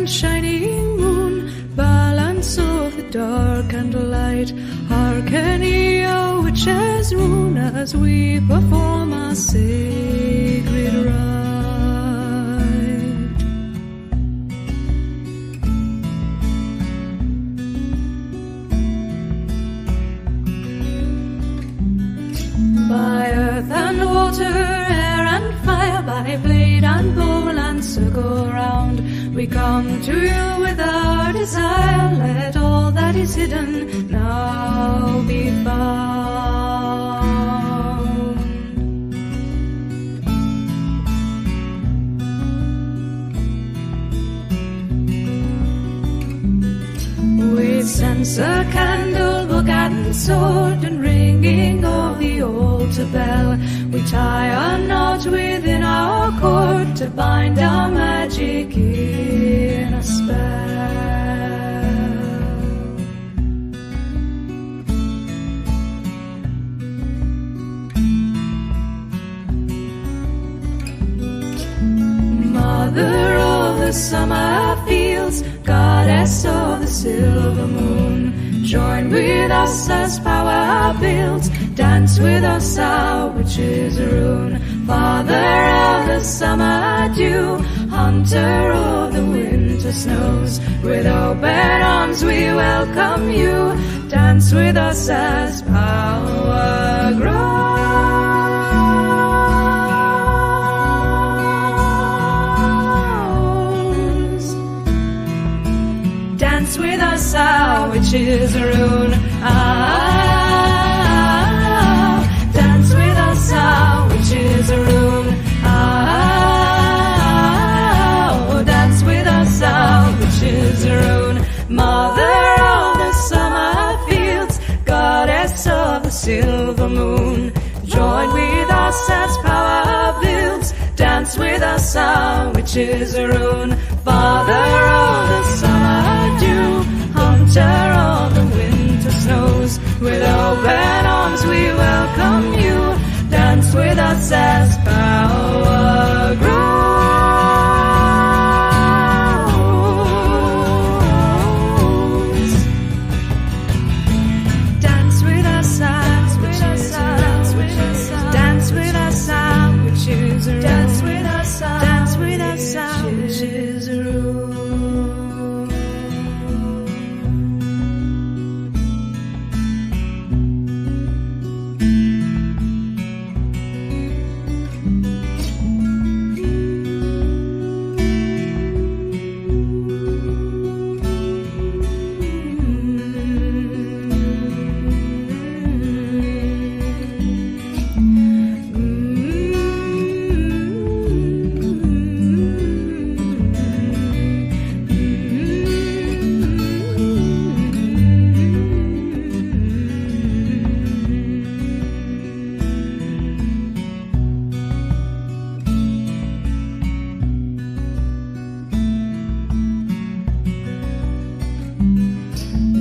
and shining moon, balance of the dark and light, hearken ye, O witches, rune, as we perform our sacred rite. By earth and water, air and fire, by blade and bowl and circle round, we come to you with our desire. Let all that is hidden now be found. With censer, candle, book and sword, and ringing of the altar bell, we tie a knot within our cord to bind our magic in a spell. Mother of the summer fields, goddess of the silver moon, join with us as power builds, dance with us our witches' rune. Father of the summer dew, hunter of the winter snows, with open arms we welcome you, dance with us as power grows. Dance with us our witches' rune. Dance with us our witches' rune. Dance with us our witches' rune. Mother of the summer fields, goddess of the silver moon, join with us as power builds, dance with us our witches' rune. Father of the summer dew, hunter of the winter snows, with open arms we welcome you, dance with us as power grows. Dance with us, dance with us, dance with us, dance with us, witches, dance with us, dance with us, witches.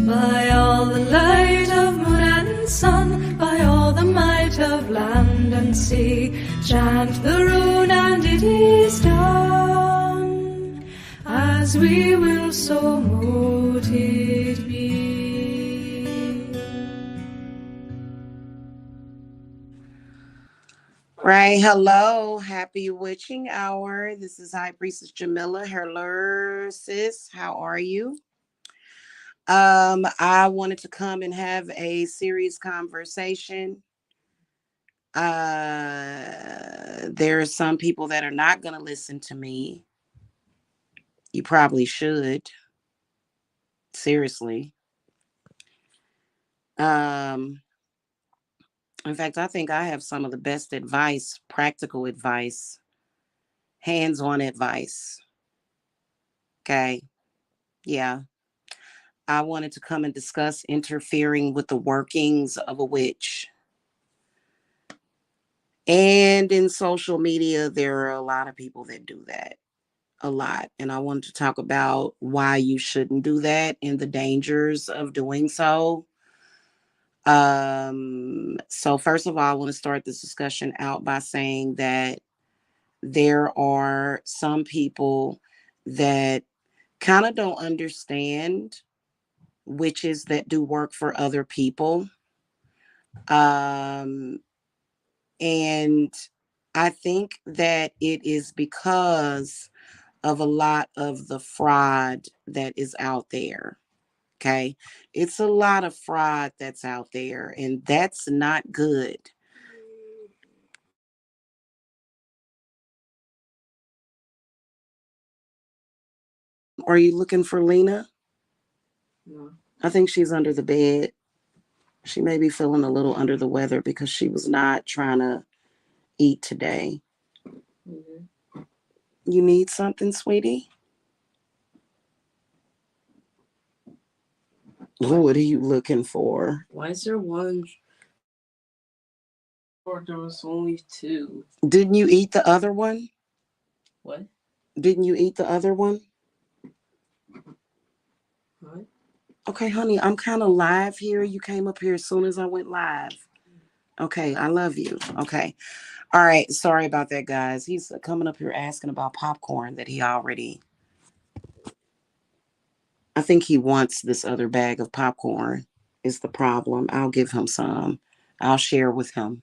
By all the light of moon and sun, by all the might of land and sea, chant the rune and it is done. As we will, so mote it be. Right. Hello. Happy witching hour. This is High Priestess Jamila. Hello, sis. How are you? I wanted to come and have a serious conversation. There are some people that are not going to listen to me. You probably should. Seriously. In fact, I think I have some of the best advice, practical advice, hands-on advice. Okay. Yeah. I wanted to come and discuss interfering with the workings of a witch. And in social media, there are a lot of people that do that. A lot. And I wanted to talk about why you shouldn't do that and the dangers of doing so. So first of all, I want to start this discussion out by saying that there are some people that kind of don't understand witches that do work for other people. Um, and I think that it is because of a lot of the fraud that is out there. Okay. It's a lot of fraud that's out there, and that's not good. Are you looking for Lena? No. I think she's under the bed. She may be feeling a little under the weather because she was not trying to eat today. Mm-hmm. You need something, sweetie? What are you looking for? Why is there one? Or there was only two. Didn't you eat the other one? What? Didn't you eat the other one? What? Okay, honey, I'm kind of live here. You came up here as soon as I went live. Okay, I love you. Okay. All right. Sorry about that, guys. He's coming up here asking about popcorn that he already. I think he wants this other bag of popcorn, is the problem. I'll give him some. I'll share with him.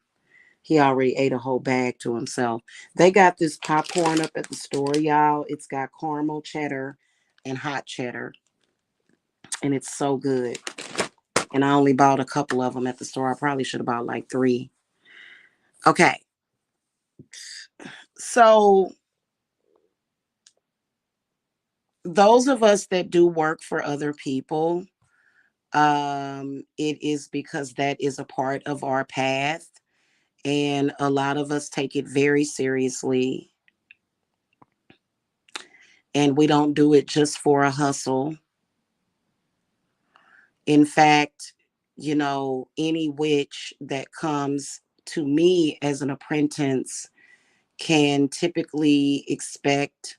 He already ate a whole bag to himself. They got this popcorn up at the store, y'all. It's got caramel cheddar and hot cheddar, and it's so good. And I only bought a couple of them at the store. I probably should have bought like 3. Okay. So, those of us that do work for other people, it is because that is a part of our path. And a lot of us take it very seriously. And we don't do it just for a hustle. In fact, any witch that comes to me as an apprentice can typically expect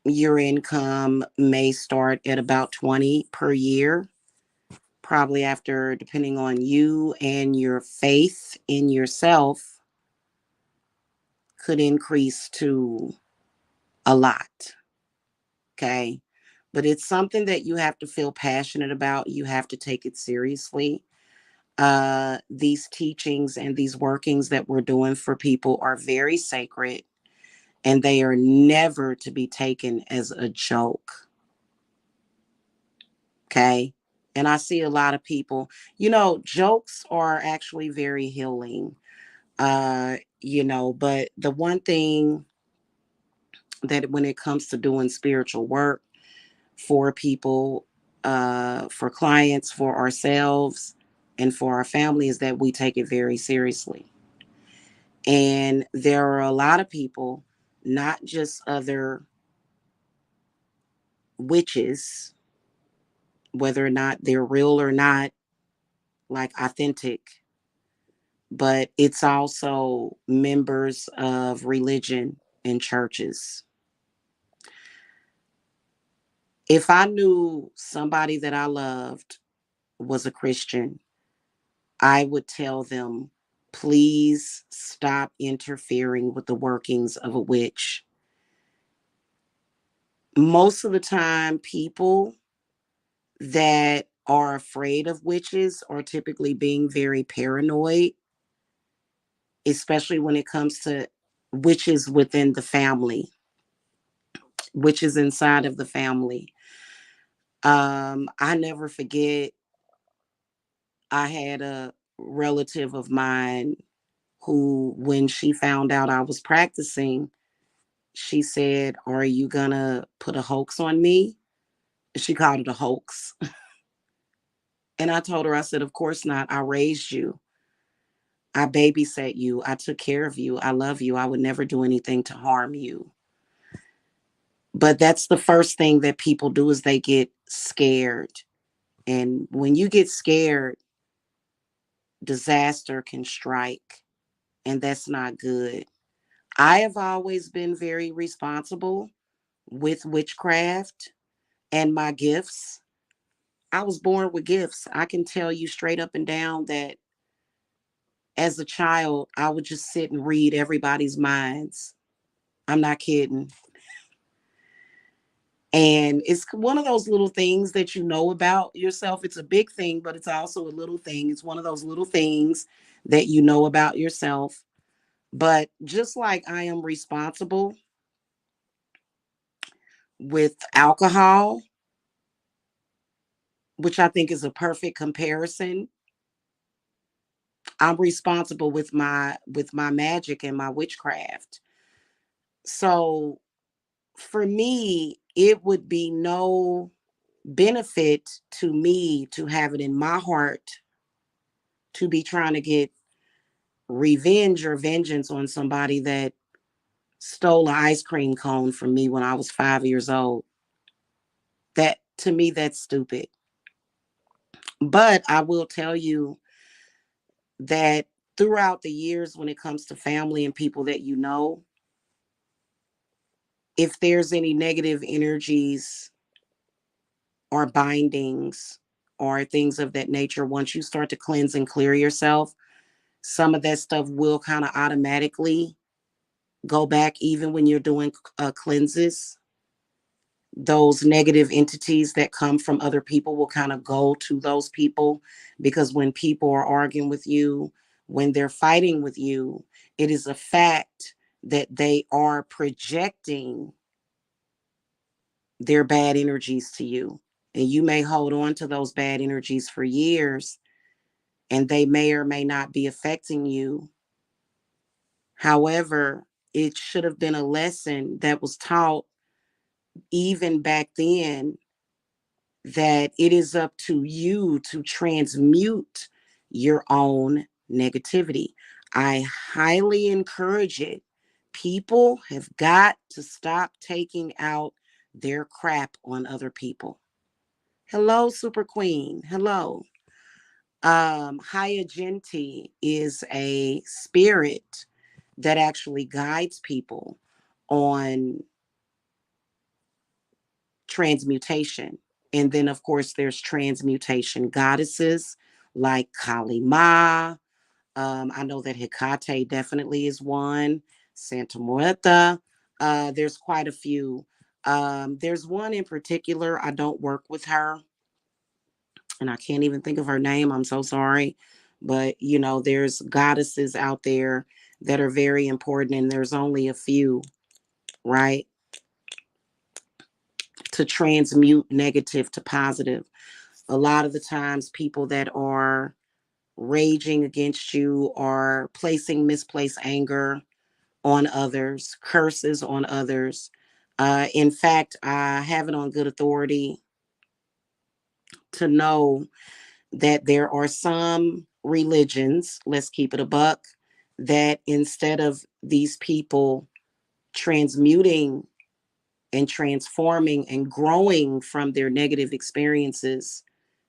your income may start at about 20 per year, probably after, depending on you and your faith in yourself, could increase to a lot. Okay. But it's something that you have to feel passionate about. You have to take it seriously. These teachings and these workings that we're doing for people are very sacred, and they are never to be taken as a joke. Okay. And I see a lot of people, jokes are actually very healing. But the one thing that when it comes to doing spiritual work for people, for clients, for ourselves, and for our family is that we take it very seriously. And there are a lot of people, not just other witches, whether or not they're real or not, like authentic, but it's also members of religion and churches. If I knew somebody that I loved was a Christian, I would tell them, please stop interfering with the workings of a witch. Most of the time, people that are afraid of witches are typically being very paranoid, especially when it comes to witches within the family, witches inside of the family. I never forget, I had a relative of mine who, when she found out I was practicing, she said, "Are you gonna put a hoax on me?" She called it a hoax. And I told her, I said, "Of course not. I raised you. I babysat you. I took care of you. I love you. I would never do anything to harm you." But that's the first thing that people do is they get scared. And when you get scared, disaster can strike. And that's not good. I have always been very responsible with witchcraft and my gifts. I was born with gifts. I can tell you straight up and down that as a child, I would just sit and read everybody's minds. I'm not kidding. And it's one of those little things that you know about yourself. It's a big thing, but it's also a little thing. It's one of those little things that you know about yourself. But just like I am responsible with alcohol, which I think is a perfect comparison, I'm responsible with my magic and my witchcraft. So for me, it would be no benefit to me to have it in my heart to be trying to get revenge or vengeance on somebody that stole an ice cream cone from me when I was 5 years old. That to me, that's stupid. But I will tell you that throughout the years, when it comes to family and people that you know, if there's any negative energies or bindings or things of that nature, once you start to cleanse and clear yourself, some of that stuff will kind of automatically go back, even when you're doing cleanses. Those negative entities that come from other people will kind of go to those people, because when people are arguing with you, when they're fighting with you, it is a fact that they are projecting their bad energies to you. And you may hold on to those bad energies for years, and they may or may not be affecting you. However, it should have been a lesson that was taught even back then, that it is up to you to transmute your own negativity. I highly encourage it. People have got to stop taking out their crap on other people. Hello, Super Queen. Hello. Hyagenti is a spirit that actually guides people on transmutation. And then, of course, there's transmutation goddesses like Kali Ma. I know that Hecate definitely is one. Santa Muerta. There's quite a few. There's one in particular. I don't work with her, and I can't even think of her name. I'm so sorry. But, you know, there's goddesses out there that are very important, and there's only a few, right? To transmute negative to positive. A lot of the times, people that are raging against you are placing misplaced anger on others, curses on others. In fact, I have it on good authority to know that there are some religions, let's keep it a buck, that instead of these people transmuting and transforming and growing from their negative experiences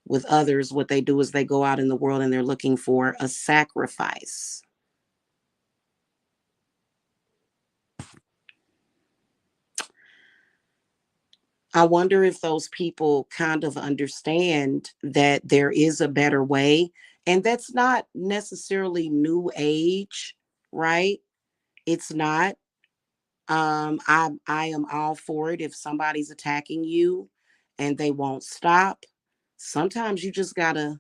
with others, what they do is they go out in the world and they're looking for a sacrifice. I wonder if those people kind of understand that there is a better way. And that's not necessarily new age, right? It's not. I am all for it if somebody's attacking you and they won't stop. Sometimes you just gotta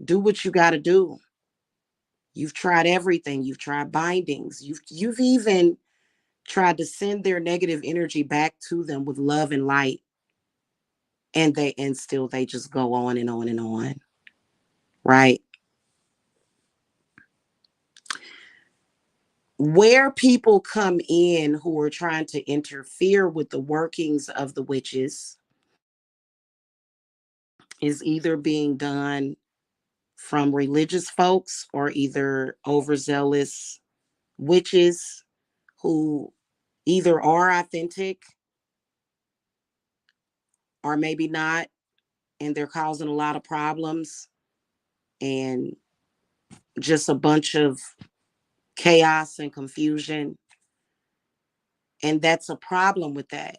do what you gotta do. You've tried everything. You've tried bindings. You've even tried to send their negative energy back to them with love and light. And still they just go on and on and on. Right? Where people come in who are trying to interfere with the workings of the witches is either being done from religious folks or either overzealous witches who either are authentic or maybe not, and they're causing a lot of problems and just a bunch of chaos and confusion. And that's a problem with that.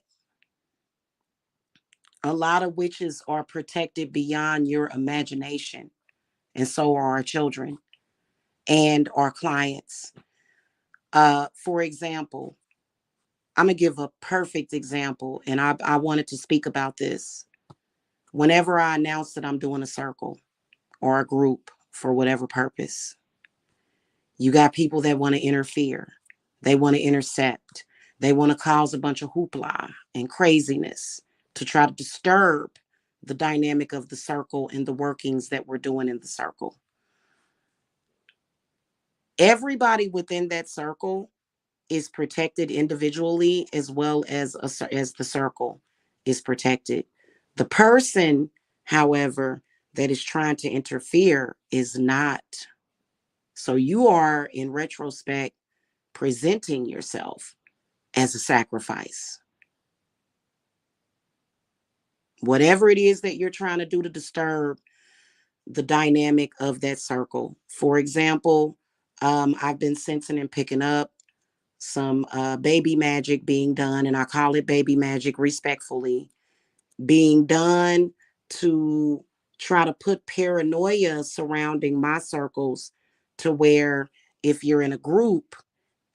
A lot of witches are protected beyond your imagination, and so are our children and our clients. For example, I'm going to give a perfect example, and I wanted to speak about this. Whenever I announce that I'm doing a circle or a group for whatever purpose, you got people that want to interfere. They want to intercept. They want to cause a bunch of hoopla and craziness to try to disturb the dynamic of the circle and the workings that we're doing in the circle. Everybody within that circle is protected individually, as well as the circle is protected. The person, however, that is trying to interfere is not. So you are, in retrospect, presenting yourself as a sacrifice. Whatever it is that you're trying to do to disturb the dynamic of that circle. For example, I've been sensing and picking up some baby magic being done, and I call it baby magic respectfully, being done to try to put paranoia surrounding my circles, to where if you're in a group,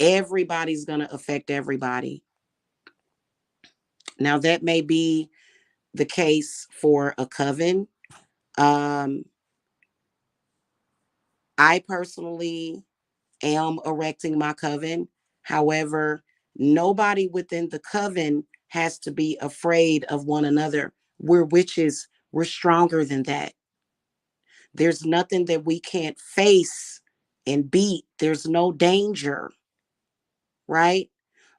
everybody's going to affect everybody. Now, that may be the case for a coven. Um, I personally am erecting my coven. However, nobody within the coven has to be afraid of one another. We're witches. We're stronger than that. There's nothing that we can't face and beat. There's no danger, right?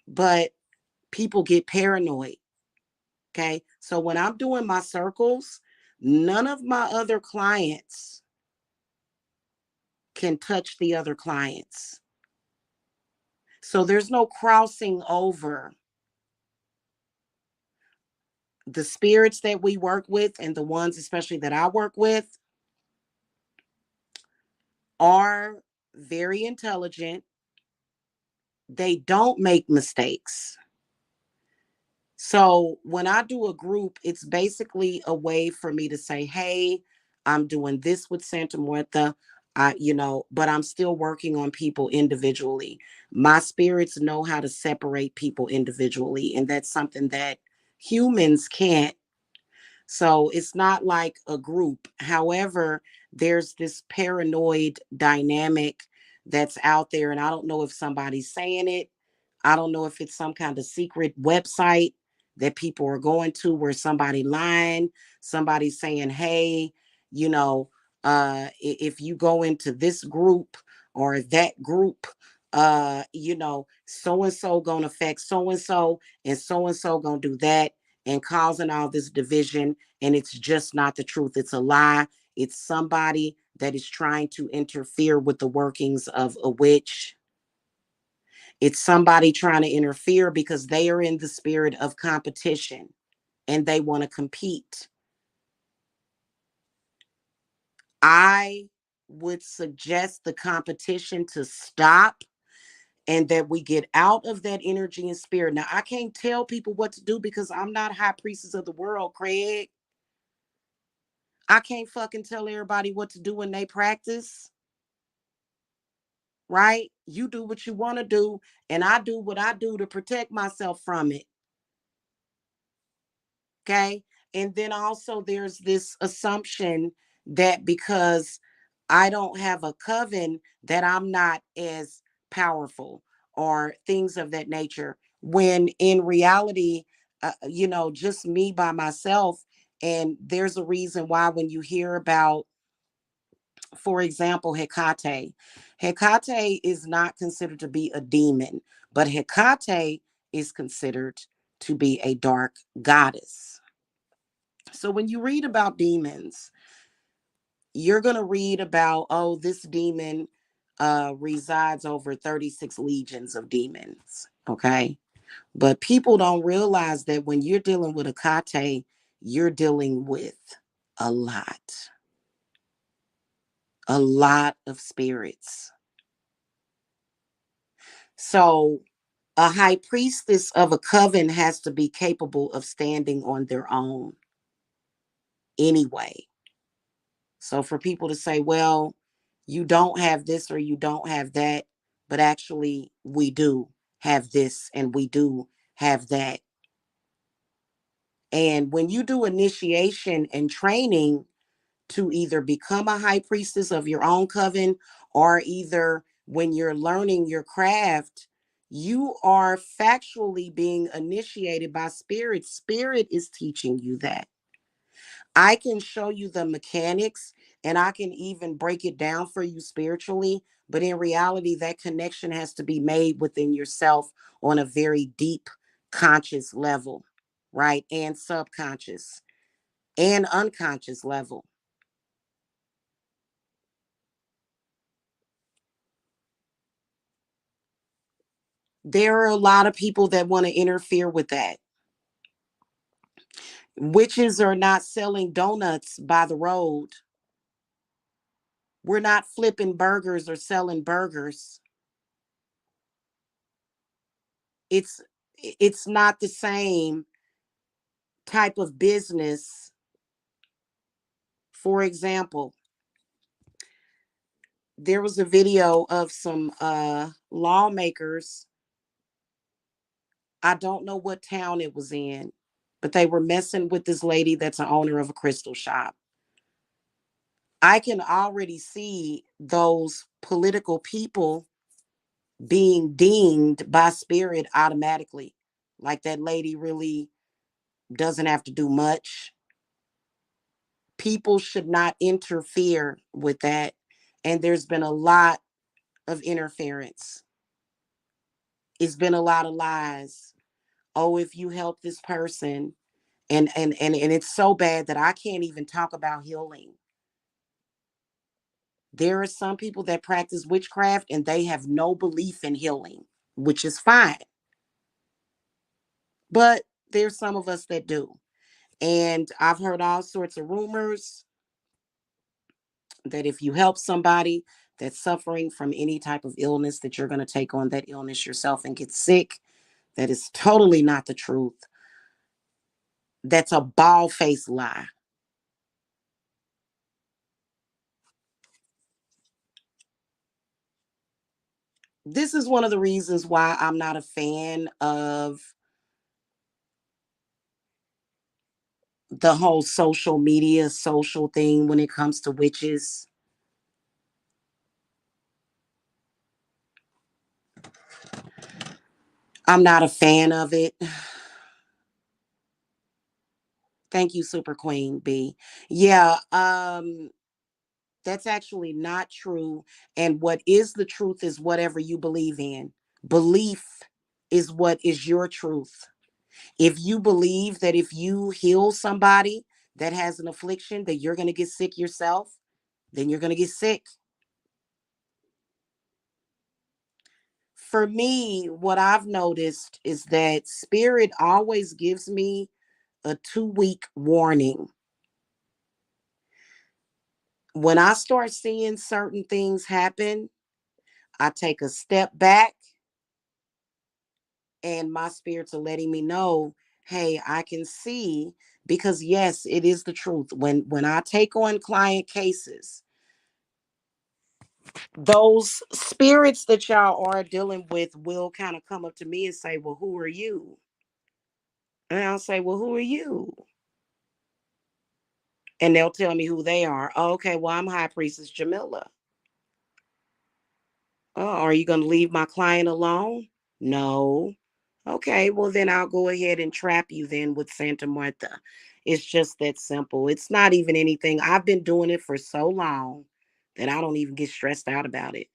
But people get paranoid. Okay. So when I'm doing my circles, none of my other clients can touch the other clients. So there's no crossing over. The spirits that we work with, and the ones especially that I work with, are very intelligent. They don't make mistakes. So when I do a group, it's basically a way for me to say, hey, I'm doing this with Santa Muerta. But I'm still working on people individually. My spirits know how to separate people individually, and that's something that humans can't. So it's not like a group. However, there's this paranoid dynamic that's out there, and I don't know if somebody's saying it. I don't know if it's some kind of secret website that people are going to, where somebody lying, somebody saying, hey, you know, if you go into this group or that group, so and so gonna affect so and so gonna do that, and causing all this division. And it's just not the truth. It's a lie. It's somebody that is trying to interfere with the workings of a witch. It's somebody trying to interfere because they are in the spirit of competition and they want to compete. I would suggest the competition to stop, and that we get out of that energy and spirit. Now, I can't tell people what to do because I'm not high priestess of the world, Craig. I can't fucking tell everybody what to do when they practice, right? You do what you want to do, and I do what I do to protect myself from it. Okay. And then also there's this assumption that because I don't have a coven, that I'm not as powerful or things of that nature. When in reality, just me by myself. And there's a reason why when you hear about, for example, Hecate, Hecate is not considered to be a demon, but Hecate is considered to be a dark goddess. So when you read about demons, you're going to read about, oh, this demon resides over 36 legions of demons. Okay. But people don't realize that when you're dealing with a kate, you're dealing with a lot of spirits. So a high priestess of a coven has to be capable of standing on their own anyway. So for people to say, well, you don't have this or you don't have that, but actually we do have this and we do have that. And when you do initiation and training to either become a high priestess of your own coven, or either when you're learning your craft, you are factually being initiated by spirit. Spirit is teaching you that. I can show you the mechanics and I can even break it down for you spiritually. But in reality, that connection has to be made within yourself on a very deep conscious level, right? And subconscious and unconscious level. There are a lot of people that want to interfere with that. Witches are not selling donuts by the road. We're not flipping burgers or selling burgers. It's it's not the same type of business. For example, there was a video of some lawmakers. I don't know what town it was in, but they were messing with this lady that's an owner of a crystal shop. I can already see those political people being dinged by spirit automatically. Like that lady really doesn't have to do much. People should not interfere with that. And there's been a lot of interference. It's been a lot of lies. Oh, if you help this person, and it's so bad that I can't even talk about healing. There are some people that practice witchcraft and they have no belief in healing, which is fine. But there's some of us that do. And I've heard all sorts of rumors that if you help somebody that's suffering from any type of illness, that you're going to take on that illness yourself and get sick. That is totally not the truth. That's a bald faced lie. This is one of the reasons why I'm not a fan of the whole social media, social thing when it comes to witches. I'm not a fan of it. Thank you, Super Queen B. Yeah, that's actually not true. And what is the truth is whatever you believe in. Belief is what is your truth. If you believe that if you heal somebody that has an affliction, that you're going to get sick yourself, then you're going to get sick. For me, what I've noticed is that spirit always gives me a 2-week warning. When I start seeing certain things happen, I take a step back and my spirits are letting me know, hey, I can see, because yes, it is the truth. When I take on client cases, those spirits that y'all are dealing with will kind of come up to me and say, well, who are you? And I'll say, well, who are you? And they'll tell me who they are. Oh, okay, well, I'm High Priestess Jamila. Oh, are you going to leave my client alone? No. Okay, well, then I'll go ahead and trap you then with Santa Marta. It's just that simple. It's not even anything. I've been doing it for so long that I don't even get stressed out about it.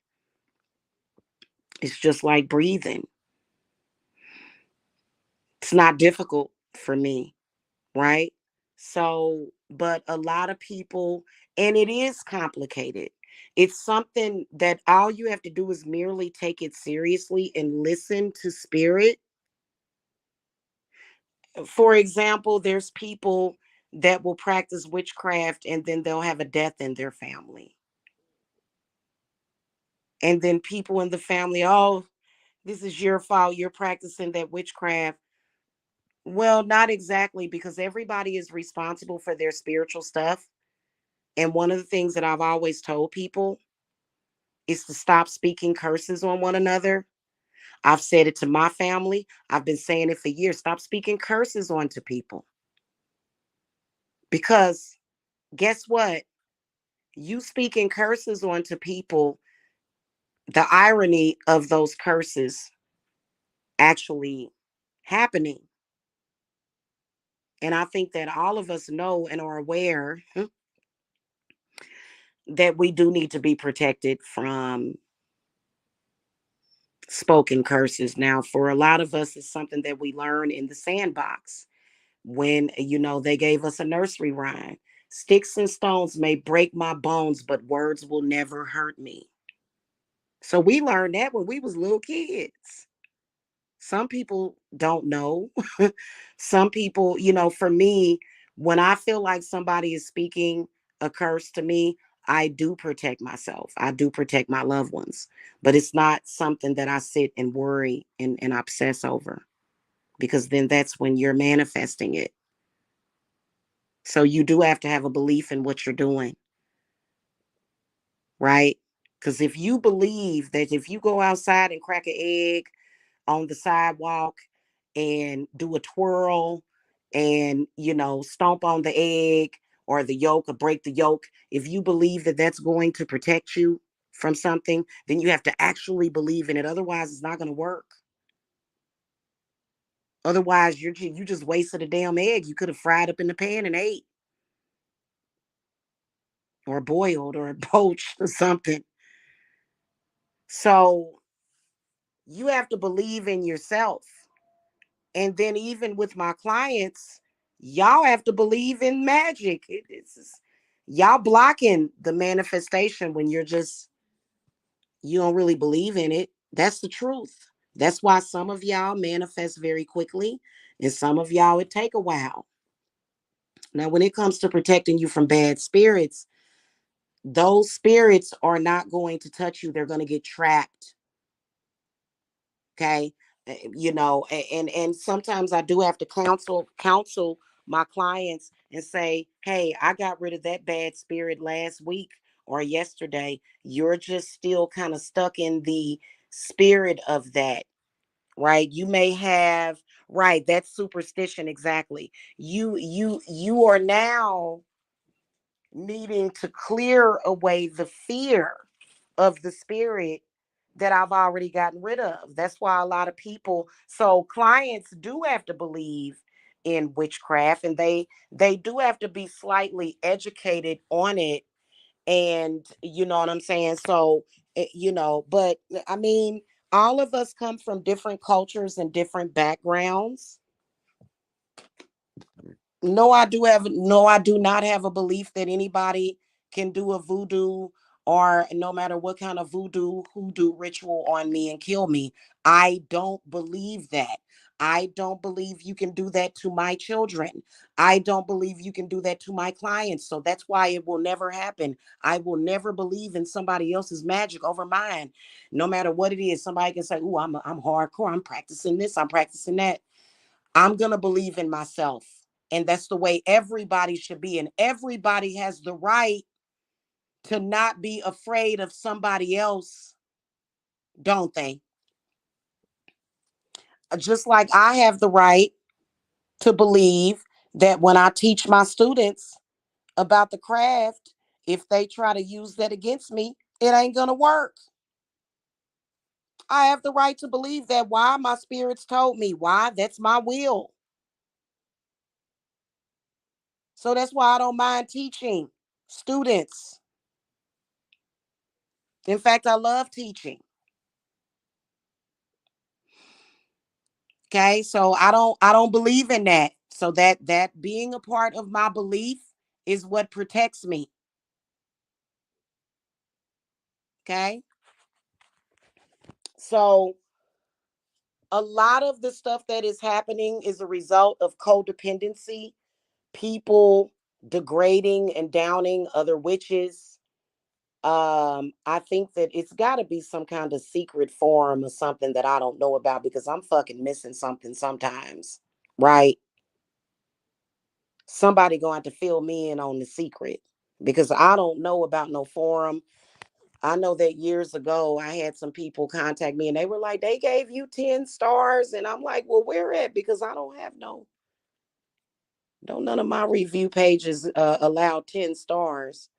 It's just like breathing. It's not difficult for me, right? So, but a lot of people, and it is complicated. It's something that all you have to do is merely take it seriously and listen to spirit. For example, there's people that will practice witchcraft and then they'll have a death in their family. And then people in the family, oh, this is your fault. You're practicing that witchcraft. Well, not exactly, because everybody is responsible for their spiritual stuff. And one of the things that I've always told people is to stop speaking curses on one another. I've said it to my family. I've been saying it for years. Stop speaking curses onto people. Because guess what? You speaking curses onto people, the irony of those curses actually happening. And I think that all of us know and are aware that we do need to be protected from spoken curses. Now, for a lot of us, it's something that we learn in the sandbox when, they gave us a nursery rhyme. Sticks and stones may break my bones, but words will never hurt me. So we learned that when we was little kids. Some people don't know. Some people, for me, when I feel like somebody is speaking a curse to me, I do protect myself. I do protect my loved ones. But it's not something that I sit and worry and obsess over, because then that's when you're manifesting it. So you do have to have a belief in what you're doing, right? Because if you believe that if you go outside and crack an egg on the sidewalk and do a twirl and, stomp on the egg or the yolk or break the yolk, if you believe that that's going to protect you from something, then you have to actually believe in it. Otherwise, it's not going to work. Otherwise, you just wasted a damn egg. You could have fried up in the pan and ate, or boiled or poached or something. So you have to believe in yourself. And then even with my clients, y'all have to believe in magic. Y'all blocking the manifestation when you don't really believe in it. That's the truth. That's why some of y'all manifest very quickly and some of y'all it take a while. Now, when it comes to protecting you from bad spirits, those spirits are not going to touch you. They're going to get trapped. Okay. And sometimes I do have to counsel my clients and say, hey, I got rid of that bad spirit last week or yesterday. You're just still kind of stuck in the spirit of that, right? You may have, right, that's superstition. Exactly. You are now needing to clear away the fear of the spirit that I've already gotten rid of. That's why a lot of people, so clients do have to believe in witchcraft, and they do have to be slightly educated on it. And you know what I'm saying? So but I mean, all of us come from different cultures and different backgrounds. No, I do not have a belief that anybody can do a voodoo, or no matter what kind of hoodoo ritual on me and kill me. I don't believe that. I don't believe you can do that to my children. I don't believe you can do that to my clients. So that's why it will never happen. I will never believe in somebody else's magic over mine. No matter what it is, somebody can say, "Ooh, I'm hardcore. I'm practicing this. I'm practicing that." I'm going to believe in myself. And that's the way everybody should be. And everybody has the right to not be afraid of somebody else, don't they? Just like I have the right to believe that when I teach my students about the craft, if they try to use that against me, it ain't going to work. I have the right to believe that. Why? My spirits told me. Why? That's my will. So that's why I don't mind teaching students. In fact, I love teaching. Okay, so I don't believe in that. So that being a part of my belief is what protects me. Okay, so a lot of the stuff that is happening is a result of codependency, people degrading and downing other witches. I think that it's got to be some kind of secret forum or something that I don't know about, because I'm fucking missing something sometimes, right? Somebody going to fill me in on the secret, because I don't know about no forum. I know that years ago I had some people contact me and they were like, they gave you 10 stars. And I'm like, well, where at? Because I don't have none of my review pages allow 10 stars.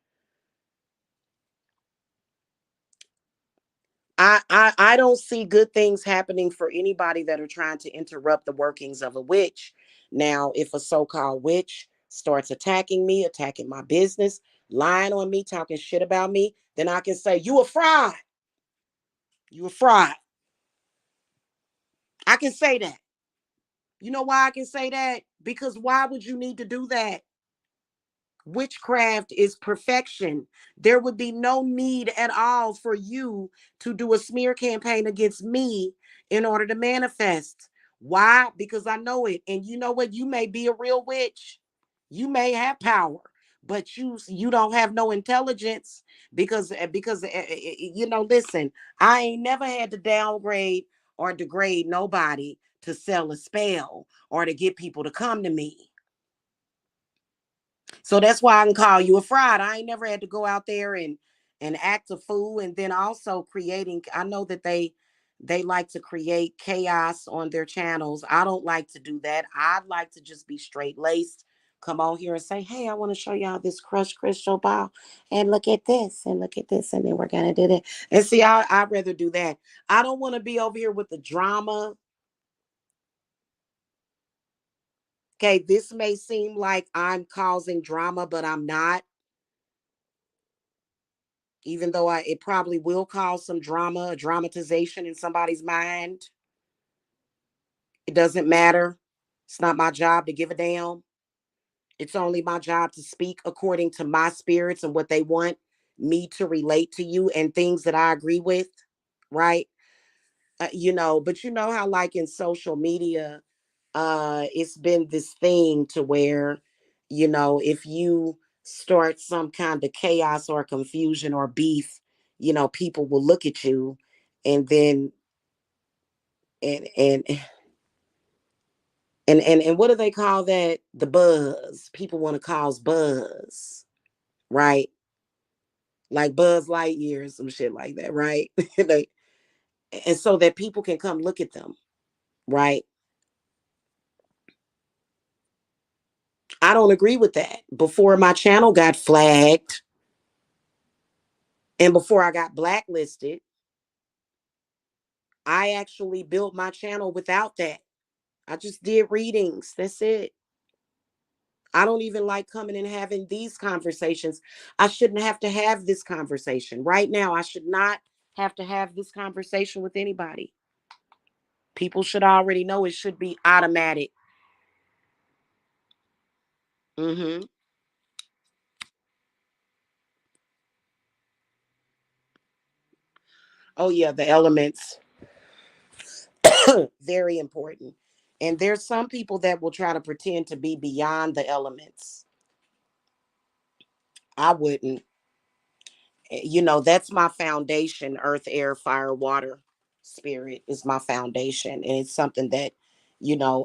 I don't see good things happening for anybody that are trying to interrupt the workings of a witch. Now, if a so-called witch starts attacking me, attacking my business, lying on me, talking shit about me, then I can say, you a fraud. You a fraud. I can say that. You know why I can say that? Because why would you need to do that? Witchcraft is perfection. There would be no need at all for you to do a smear campaign against me in order to manifest. Why? Because I know it. And you know what? You may be a real witch. You may have power, but you don't have no intelligence because listen, I ain't never had to downgrade or degrade nobody to sell a spell or to get people to come to me. So that's why I can call you a fraud. I ain't never had to go out there and act a fool. And then also creating, I know that they like to create chaos on their channels. I don't like to do that. I'd like to just be straight laced. Come on here and say, hey, I want to show y'all this crushed crystal ball. And look at this, and look at this, and then we're gonna do that. And see, I'd rather do that. I don't want to be over here with the drama. Okay, this may seem like I'm causing drama, but I'm not, even though it probably will cause some drama, a dramatization in somebody's mind. It doesn't matter. It's not my job to give a damn. It's only my job to speak according to my spirits and what they want me to relate to you and things that I agree with, right? But you know how like in social media, it's been this thing to where, if you start some kind of chaos or confusion or beef, people will look at you and then and and what do they call that? The buzz. People want to cause buzz, right? Like Buzz Lightyear and some shit like that, right? And so that people can come look at them, right? I don't agree with that. Before my channel got flagged and before I got blacklisted, I actually built my channel without that. I just did readings. That's it. I don't even like coming and having these conversations. I shouldn't have to have this conversation. Right now, I should not have to have this conversation with anybody. People should already know it should be automatic. Mm-hmm. Oh, yeah, the elements. Very important. And there's some people that will try to pretend to be beyond the elements. I wouldn't. That's my foundation. Earth, air, fire, water, spirit is my foundation. And it's something that,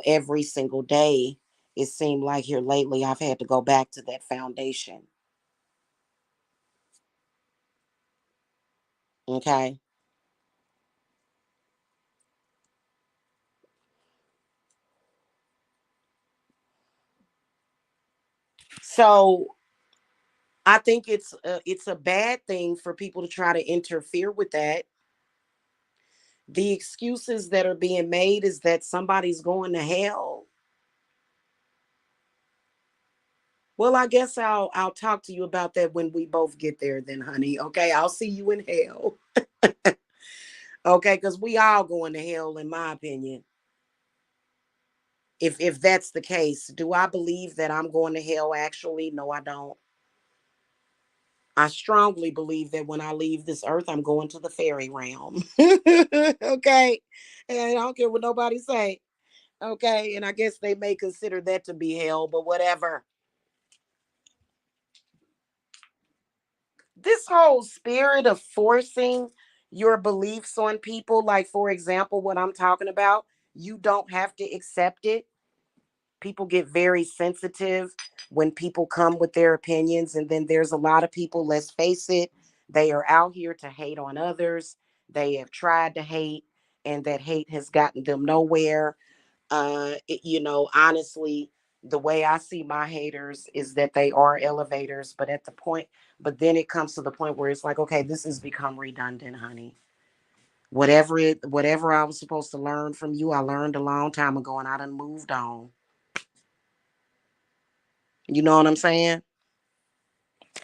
every single day, it seemed like here lately, I've had to go back to that foundation. Okay. So I think it's a bad thing for people to try to interfere with that. The excuses that are being made is that somebody's going to hell. Well, I guess I'll talk to you about that when we both get there then, honey. Okay, I'll see you in hell. Okay, because we all going to hell, in my opinion. If that's the case, do I believe that I'm going to hell? Actually, no, I don't. I strongly believe that when I leave this earth, I'm going to the fairy realm. Okay, and I don't care what nobody say. Okay, and I guess they may consider that to be hell, but whatever. This whole spirit of forcing your beliefs on people, like for example, what I'm talking about, you don't have to accept it. People get very sensitive when people come with their opinions, and then there's a lot of people, let's face it, They are out here to hate on others. They have tried to hate, and that hate has gotten them nowhere. Honestly, the way I see my haters is that they are elevators, but then it comes to the point where it's like, okay, this has become redundant, honey. Whatever I was supposed to learn from you, I learned a long time ago, and I done moved on. You know what I'm saying?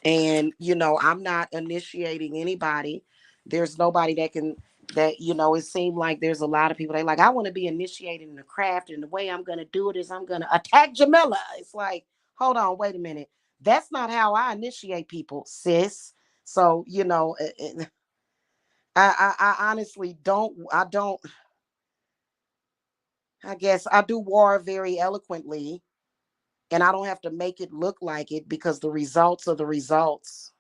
And I'm not initiating anybody. There's nobody it seemed like there's a lot of people they like, I want to be initiated in the craft, and the way I'm going to do it is I'm going to attack Jamila. It's like, hold on, wait a minute. That's not how I initiate people, sis. So I honestly don't. I guess I do war very eloquently, and I don't have to make it look like it, because the results are the results.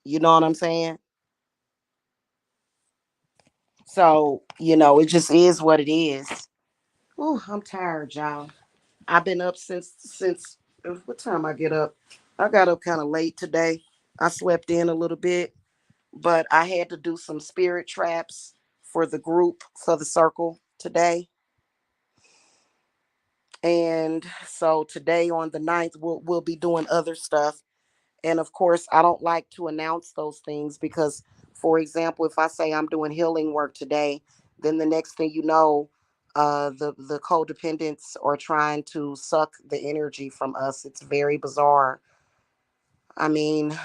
You know what I'm saying? So, it just is what it is. Ooh, I'm tired, y'all. I've been up since what time I get up? I got up kind of late today. I slept in a little bit, but I had to do some spirit traps for the group, for the circle today. And so today on the 9th, we'll be doing other stuff. And of course, I don't like to announce those things because, for example, if I say I'm doing healing work today, then the next thing you know, the codependents are trying to suck the energy from us. It's very bizarre. I mean,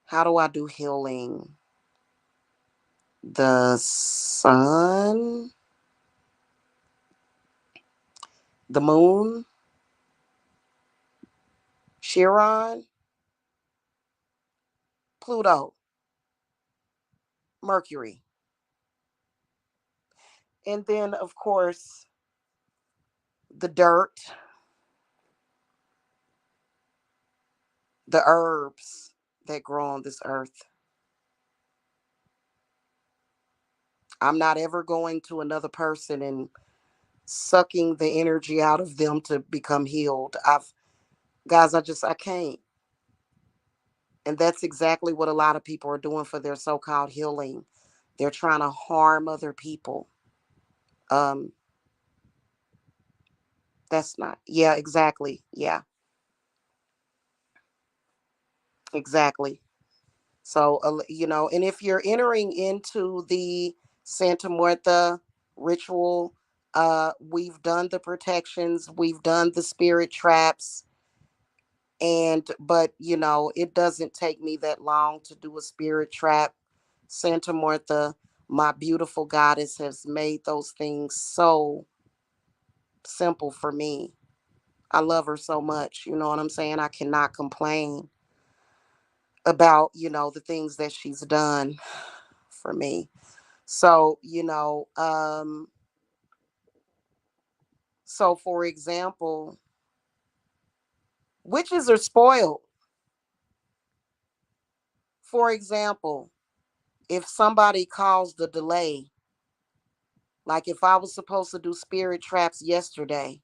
how do I do healing? The sun, the moon, Chiron, Pluto, Mercury, and then of course the dirt, the herbs that grow on this earth. I'm not ever going to another person and sucking the energy out of them to become healed. I can't. And that's exactly what a lot of people are doing for their so-called healing. They're trying to harm other people. Um, that's not, yeah, exactly. Yeah, exactly. So, and if you're entering into the Santa Muerta ritual, we've done the protections, we've done the spirit traps. But it doesn't take me that long to do a spirit trap. Santa Martha, my beautiful goddess, has made those things so simple for me. I love her so much. You know what I'm saying? I cannot complain about, the things that she's done for me. So, so for example, witches are spoiled. For example, if somebody caused a delay, like if I was supposed to do spirit traps yesterday,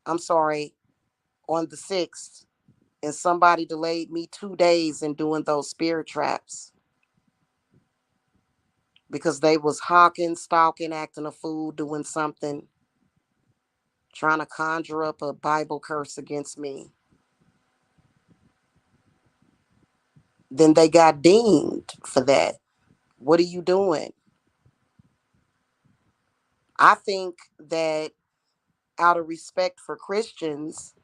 I'm sorry, on the 6th, and somebody delayed me 2 days in doing those spirit traps because they was hawking, stalking, acting a fool, doing something, trying to conjure up a Bible curse against me, then they got dinged for that. What are you doing? I think that out of respect for Christians,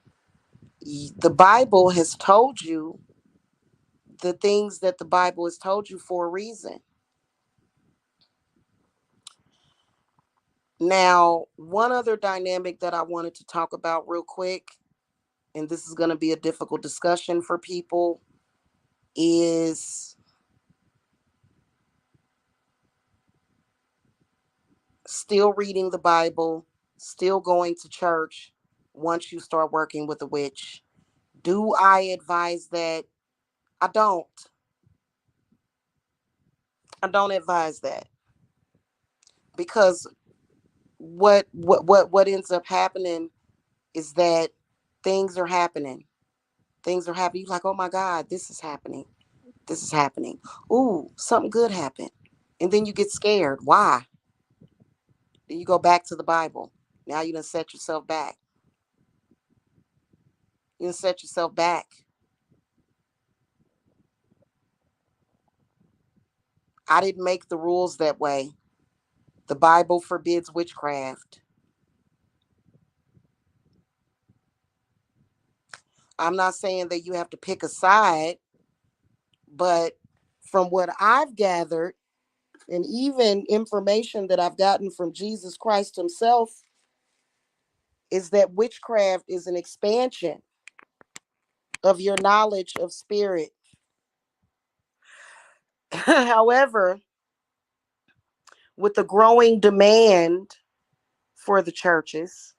the Bible has told you the things that the Bible has told you for a reason. Now, one other dynamic that I wanted to talk about real quick, and this is going to be a difficult discussion for people, is still reading the Bible, still going to church once you start working with a witch. Do I advise that? I don't. I don't advise that because what ends up happening is that things are happening. Things are happening. You're like, oh my God, this is happening. This is happening. Ooh, something good happened. And then you get scared. Why? Then you go back to the Bible. Now you done set yourself back. You done set yourself back. I didn't make the rules that way. The Bible forbids witchcraft. I'm not saying that you have to pick a side, but from what I've gathered, and even information that I've gotten from Jesus Christ himself, is that witchcraft is an expansion of your knowledge of spirit. However, with the growing demand for the churches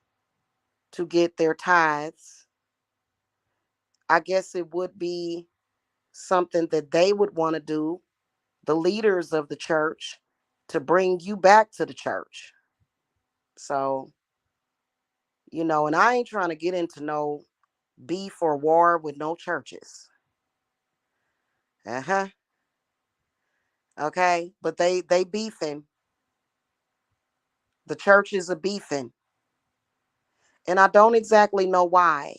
to get their tithes, I guess it would be something that they would want to do, the leaders of the church, to bring you back to the church. So, and I ain't trying to get into no beef or war with no churches. Uh-huh. Okay. But they beefing. The churches are beefing. And I don't exactly know why.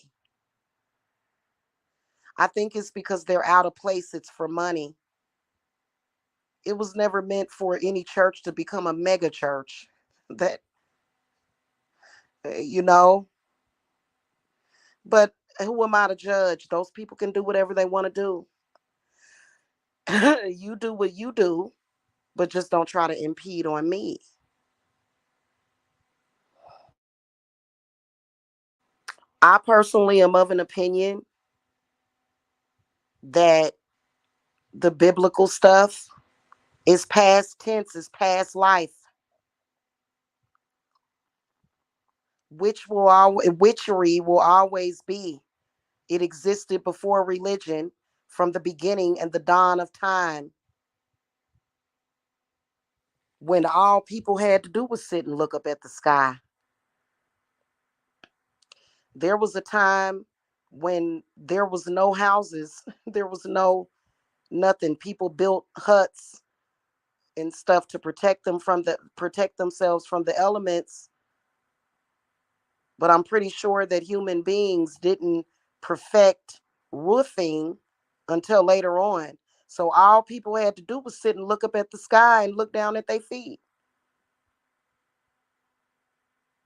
I think it's because they're out of place. It's for money. It was never meant for any church to become a mega church. That, you know, but who am I to judge? Those people can do whatever they want to do. You do what you do, but just don't try to impede on me. I personally am of an opinion that the biblical stuff is past tense, is past life. Witchery will always be. It existed before religion from the beginning and the dawn of time, when all people had to do was sit and look up at the sky. There was a time when there was no houses, there was no nothing. People built huts and stuff to protect themselves from the elements. But I'm pretty sure that human beings didn't perfect roofing until later on. So all people had to do was sit and look up at the sky and look down at their feet.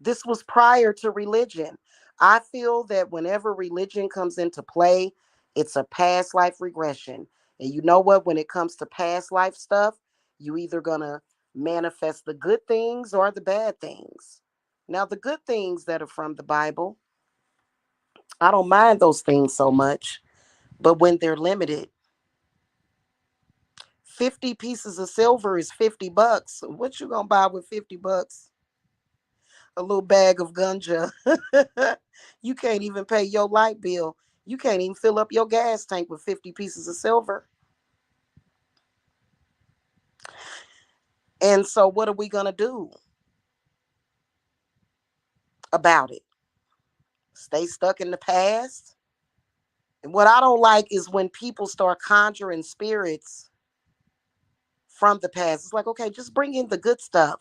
This was prior to religion. I feel that whenever religion comes into play, it's a past life regression. And you know what? When it comes to past life stuff, you either gonna manifest the good things or the bad things. Now, the good things that are from the Bible, I don't mind those things so much. But when they're limited, 50 pieces of silver is $50. What you gonna buy with $50? A little bag of ganja. You can't even pay your light bill. You can't even fill up your gas tank with 50 pieces of silver. And so what are we going to do about it? Stay stuck in the past? And what I don't like is when people start conjuring spirits from the past. It's like, okay, just bring in the good stuff.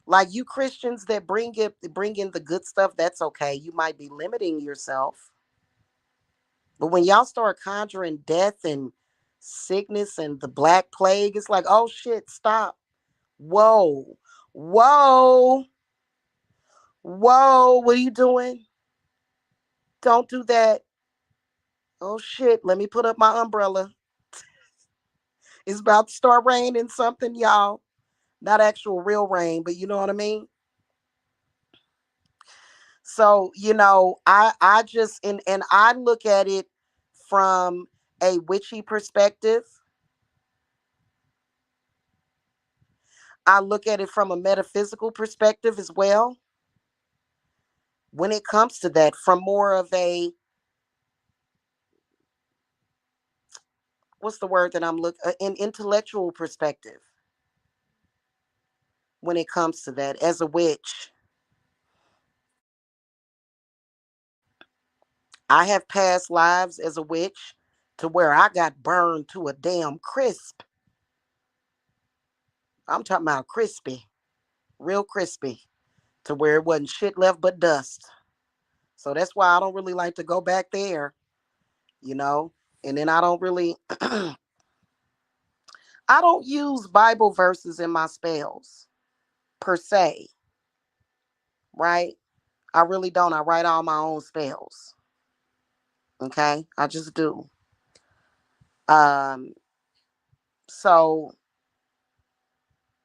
Like you Christians that bring in the good stuff, that's okay. You might be limiting yourself. But when y'all start conjuring death and sickness and the black plague, it's like, oh shit, stop. Whoa. Whoa. Whoa. What are you doing? Don't do that. Oh shit. Let me put up my umbrella. It's about to start raining something, y'all. Not actual real rain, but you know what I mean? So, I just and I look at it from a witchy perspective. I look at it from a metaphysical perspective as well. When it comes to that, from more of a, what's the word that I'm looking, an intellectual perspective. When it comes to that, as a witch, I have past lives as a witch to where I got burned to a damn crisp. I'm talking about crispy, real crispy, to where it wasn't shit left but dust. So that's why I don't really like to go back there, you know. And then I don't really, I don't use Bible verses in my spells per se, right? I really don't. I write all my own spells. Okay, I just do. Um, so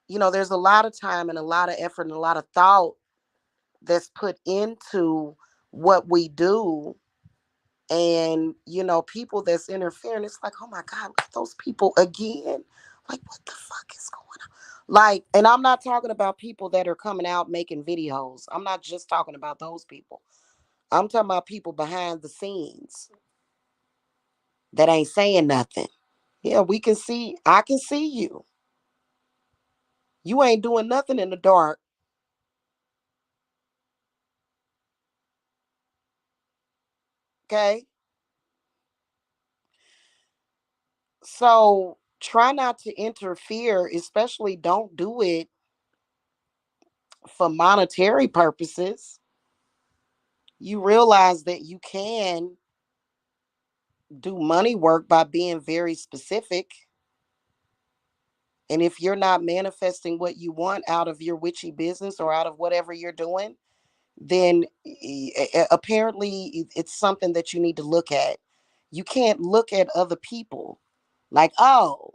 there's a lot of time and a lot of effort and a lot of thought that's put into what we do. And people that's interfering, it's like, oh my God, look at those people again. Like, what the fuck is going on? Like, and I'm not talking about people that are coming out making videos. I'm not just talking about those people. I'm talking about people behind the scenes that ain't saying nothing. Yeah, we can see, I can see you. You ain't doing nothing in the dark. Okay. So try not to interfere, especially don't do it for monetary purposes. You realize that you can do money work by being very specific. And if you're not manifesting what you want out of your witchy business or out of whatever you're doing, then apparently it's something that you need to look at. You can't look at other people like, oh,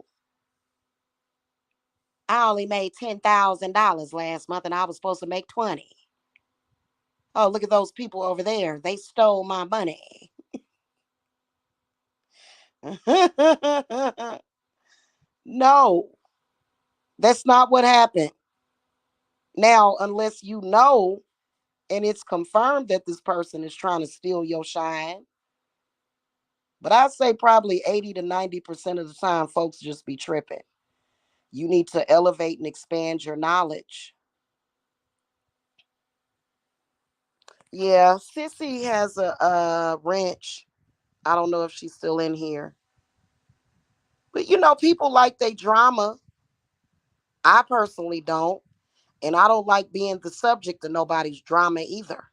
I only made $10,000 last month and I was supposed to make 20. Oh, look at those people over there. They stole my money. No, that's not what happened. Now, unless you know and it's confirmed that this person is trying to steal your shine. But I'd say probably 80 to 90% of the time, folks just be tripping. You need to elevate and expand your knowledge. Yeah, Sissy has a wrench. I don't know if she's still in here. But people like they drama. I personally don't. And I don't like being the subject of nobody's drama either.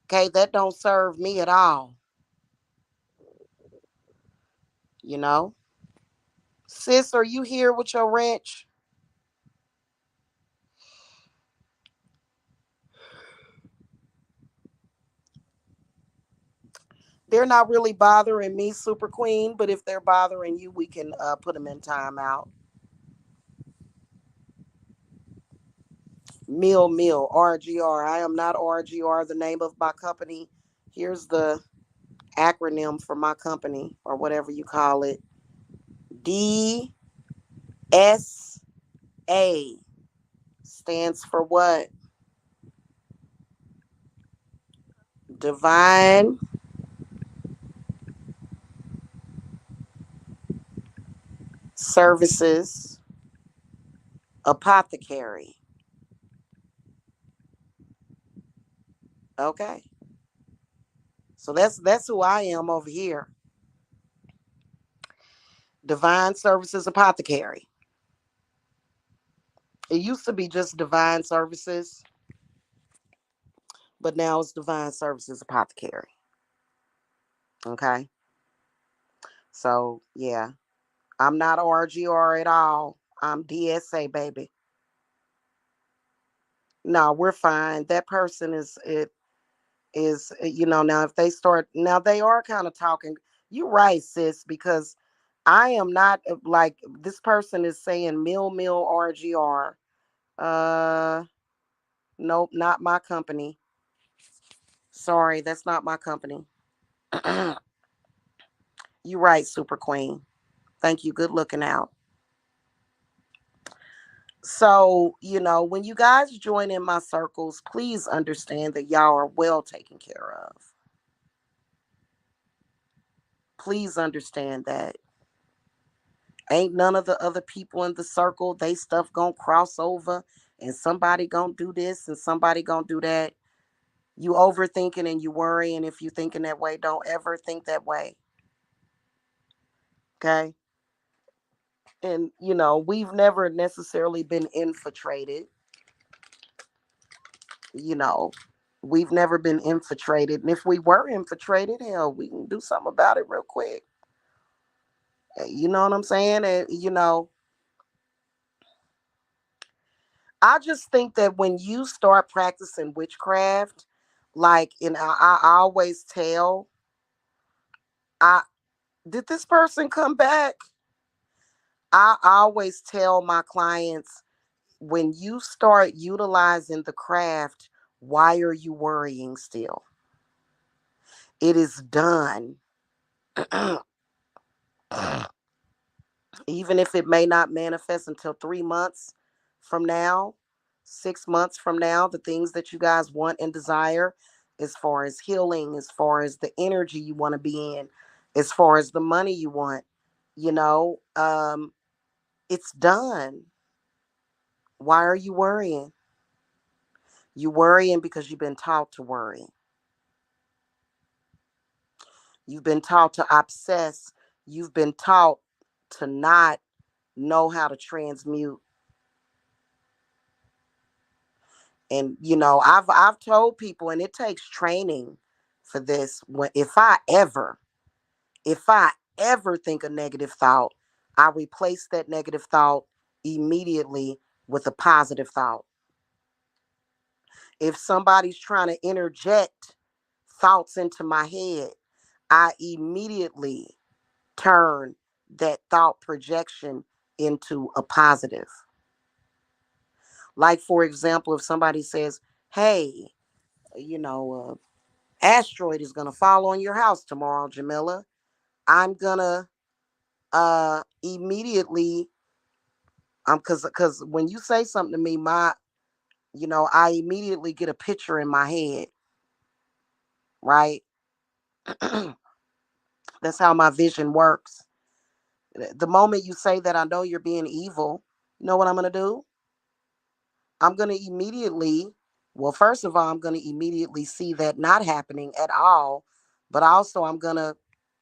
Okay, that don't serve me at all. You know? Sis, are you here with your wrench? They're not really bothering me, Super Queen, but if they're bothering you, we can put them in timeout. Mill, RGR. I am not RGR, the name of my company. Here's the acronym for my company, or whatever you call it. DSA stands for what? Divine Services Apothecary. Okay. So that's who I am over here. Divine Services Apothecary. It used to be just Divine Services, but now it's Divine Services Apothecary. Okay. So yeah, I'm not RGR at all. I'm DSA, baby. No, we're fine. That person is now if they start now they are kind of talking. You're right, sis, because I am not like this person is saying mill RGR. Uh nope, not my company. Sorry, that's not my company. You're right, Super Queen. Thank you. Good looking out. So, when you guys join in my circles, please understand that y'all are well taken care of. Please understand that. Ain't none of the other people in the circle, they stuff gonna cross over and somebody gonna do this and somebody gonna do that. You overthinking and you worry, and if you thinking that way, don't ever think that way. Okay? And we've never necessarily been infiltrated. You know, we've never been infiltrated. And if we were infiltrated, hell, we can do something about it real quick. You know what I'm saying? And I just think that when you start practicing witchcraft, like, and I always tell, I did this person come back? I always tell my clients, when you start utilizing the craft, why are you worrying still? It is done. Even if it may not manifest until 3 months from now, 6 months from now, the things that you guys want and desire, as far as healing, as far as the energy you want to be in, as far as the money you want, you know, um, it's done. Why are you worrying? You worrying because you've been taught to worry. You've been taught to obsess. You've been taught to not know how to transmute. And I've told people, and it takes training for this. When if I ever think a negative thought, I replace that negative thought immediately with a positive thought. If somebody's trying to interject thoughts into my head, I immediately turn that thought projection into a positive. Like, for example, if somebody says, hey, you know, asteroid is going to fall on your house tomorrow, Jamila, I'm going to immediately, because when you say something to me, I immediately get a picture in my head, right? That's how my vision works. The moment you say that I know you're being evil, you know what I'm going to do? I'm going to immediately, well, first of all, I'm going to immediately see that not happening at all. But also, I'm going to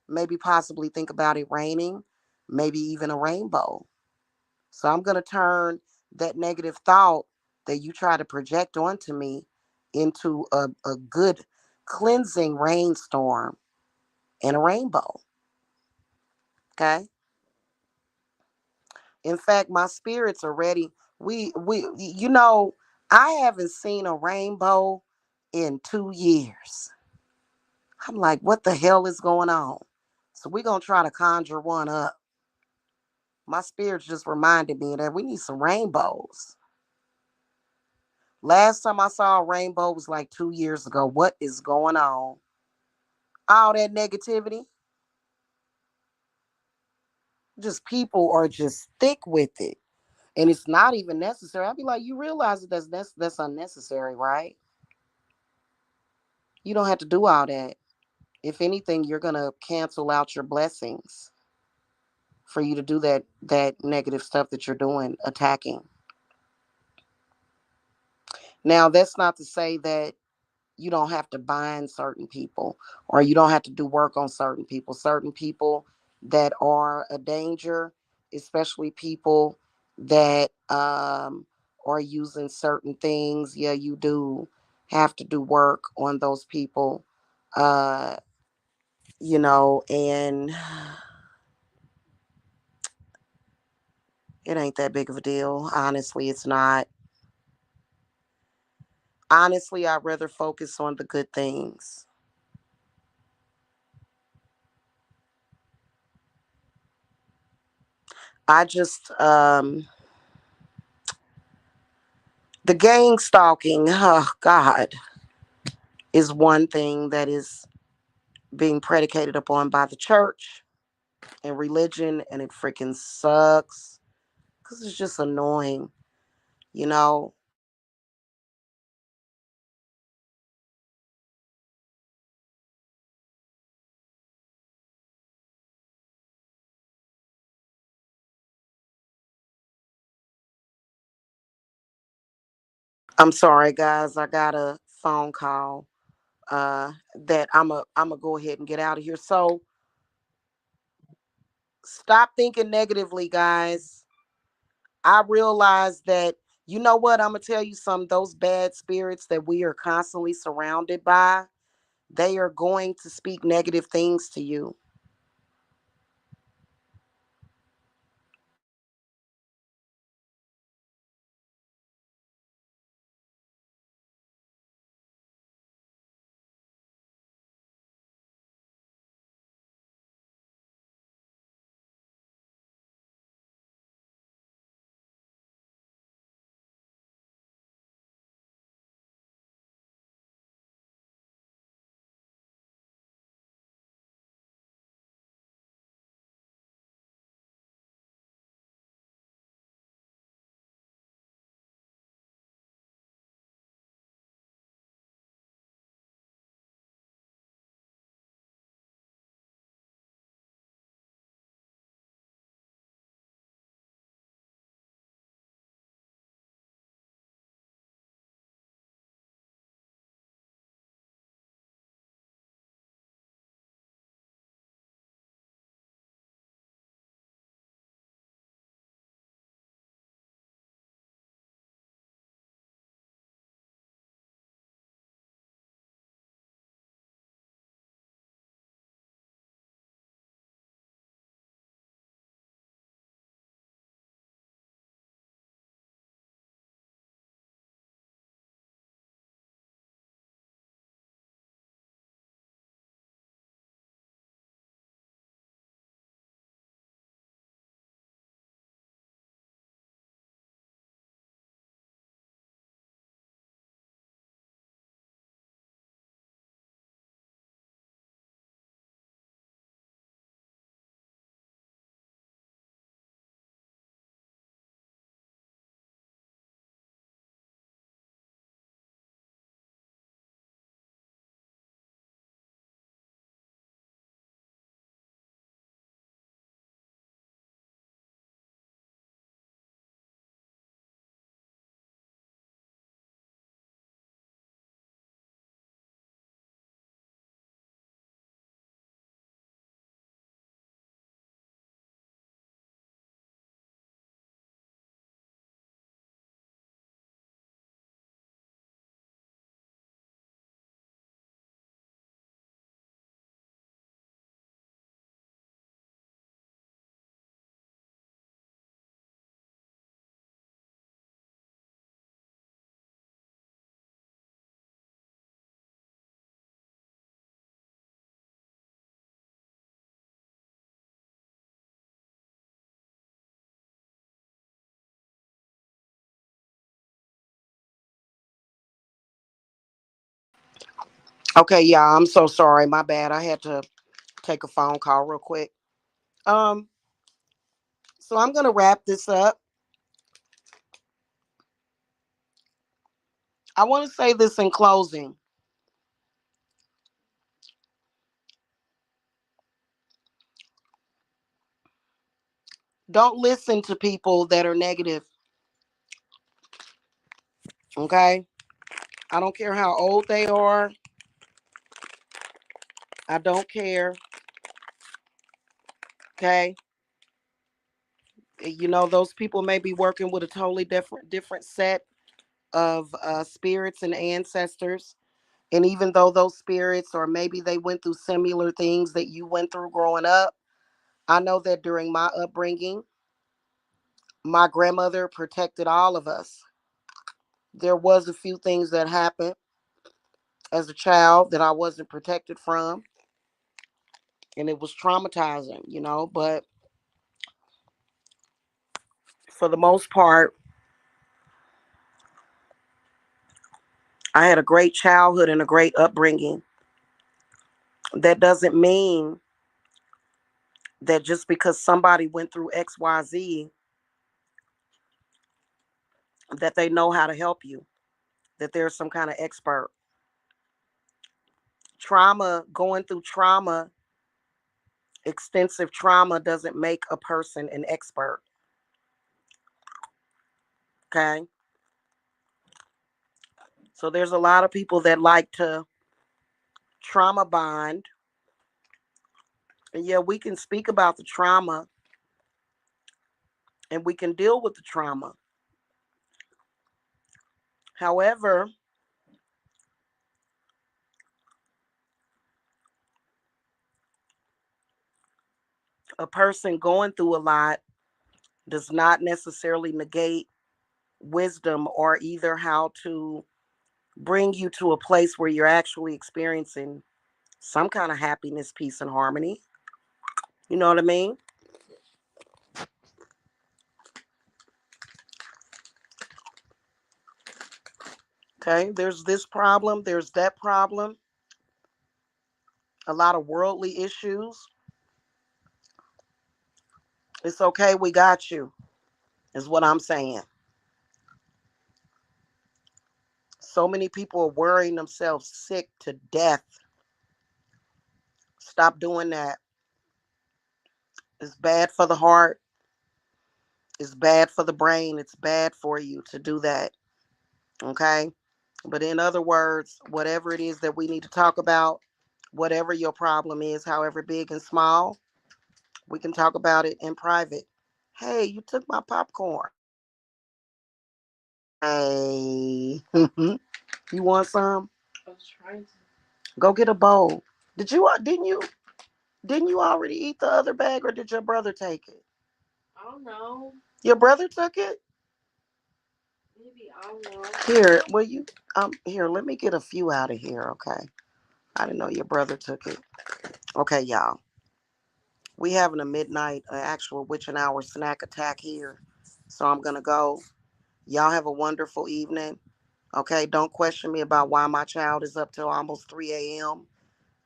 maybe possibly think about it raining, maybe even a rainbow. So I'm going to turn that negative thought that you try to project onto me into a good cleansing rainstorm and a rainbow. Okay. In fact, my spirits are ready. I haven't seen a rainbow in 2 years. I'm like, what the hell is going on? So we're going to try to conjure one up. My spirits just reminded me that we need some rainbows. Last time I saw a rainbow was like 2 years ago. What is going on? All that negativity. Just people are just thick with it. And it's not even necessary. I'd be like, you realize that that's unnecessary, right? You don't have to do all that. If anything, you're gonna cancel out your blessings for you to do that negative stuff that you're doing, attacking. Now, that's not to say that you don't have to bind certain people or you don't have to do work on certain people. Certain people that are a danger, especially people that are using certain things. Yeah, you do have to do work on those people. Uh, and it ain't that big of a deal. Honestly, it's not. Honestly, I'd rather focus on the good things. I just the gang stalking, oh God, is one thing that is being predicated upon by the church and religion, and it freaking sucks because it's just annoying, you know. I'm sorry, guys. I got a phone call. that I'm a go ahead and get out of here. So stop thinking negatively, guys. I realize that, you know what, I'm gonna tell you some, those bad spirits that we are constantly surrounded by, they are going to speak negative things to you. Okay, yeah, I'm so sorry. My bad. I had to take a phone call real quick. Um, so I'm gonna wrap this up. I want to say this in closing. Don't listen to people that are negative. Okay? I don't care how old they are. I don't care. Okay? You know, those people may be working with a totally different set of spirits and ancestors. And even though those spirits, or maybe they went through similar things that you went through growing up, I know that during my upbringing, my grandmother protected all of us. There was a few things that happened as a child that I wasn't protected from, and it was traumatizing, you know, but for the most part, I had a great childhood and a great upbringing. That doesn't mean that just because somebody went through XYZ that they know how to help you, that they're some kind of expert. Trauma, going through trauma, extensive trauma doesn't make a person an expert. Okay? So there's a lot of people that like to trauma bond. And yeah, we can speak about the trauma and we can deal with the trauma. However, a person going through a lot does not necessarily negate wisdom or either how to bring you to a place where you're actually experiencing some kind of happiness, peace, and harmony. You know what I mean? Okay, there's this problem, there's that problem, a lot of worldly issues. It's okay, we got you, is what I'm saying. So many people are worrying themselves sick to death. Stop doing that. It's bad for the heart, it's bad for the brain, it's bad for you to do that. Okay? But in other words, whatever it is that we need to talk about, whatever your problem is, however big and small, we can talk about it in private. Hey, you took my popcorn. Hey, you want some? I was trying to. Go get a bowl. Did you? Didn't you already eat the other bag, or did your brother take it? I don't know. Your brother took it. Maybe I don't know. Here, will you? Here. Let me get a few out of here. Okay. I didn't know your brother took it. Okay, y'all. We having a midnight actual witching hour snack attack here, so I'm gonna go. Y'all have a wonderful evening. Okay, don't question me about why my child is up till almost 3 a.m.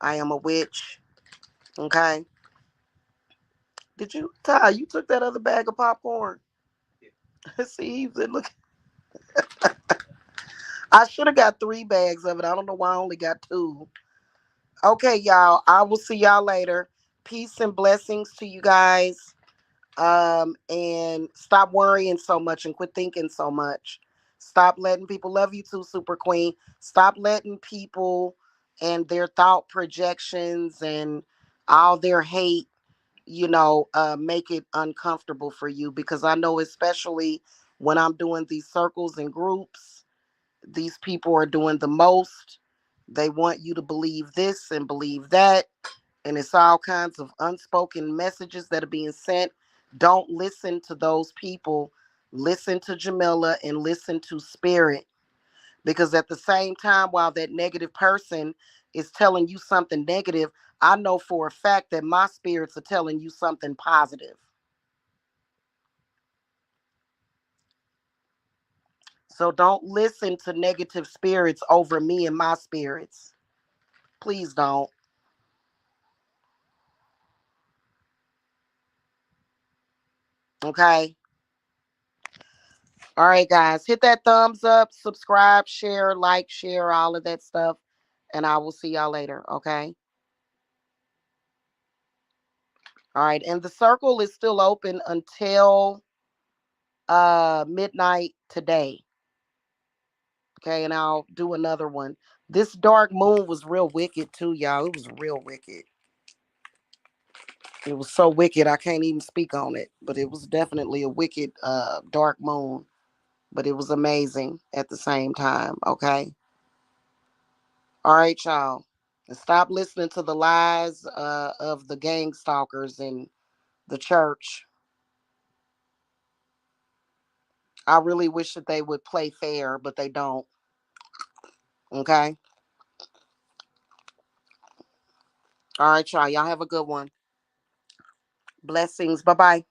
I am a witch. Okay. Did you, Ty? You took that other bag of popcorn. See, look. I should have got 3 bags of it. I don't know why I only got two. Okay, y'all. I will see y'all later. Peace and blessings to you guys. And stop worrying so much and quit thinking so much. Stop letting people love you too, Super Queen. Stop letting people and their thought projections and all their hate, make it uncomfortable for you, because I know, especially when I'm doing these circles and groups, these people are doing the most. They want you to believe this and believe that, and it's all kinds of unspoken messages that are being sent. Don't listen to those people. Listen to Jamila and listen to Spirit, because at the same time, while that negative person is telling you something negative, I know for a fact that my spirits are telling you something positive. So don't listen to negative spirits over me and my spirits. Please don't. Okay. All right, guys. Hit that thumbs up, subscribe, share, like, share, all of that stuff. And I will see y'all later. Okay. All right. And the circle is still open until midnight today. Okay, and I'll do another one. This dark moon was real wicked too, y'all. It was real wicked. It was so wicked I can't even speak on it. But it was definitely a wicked dark moon. But it was amazing at the same time. Okay. All right, y'all. And stop listening to the lies of the gang stalkers in the church. I really wish that they would play fair, but they don't. Okay. All right, y'all. Y'all have a good one. Blessings. Bye bye.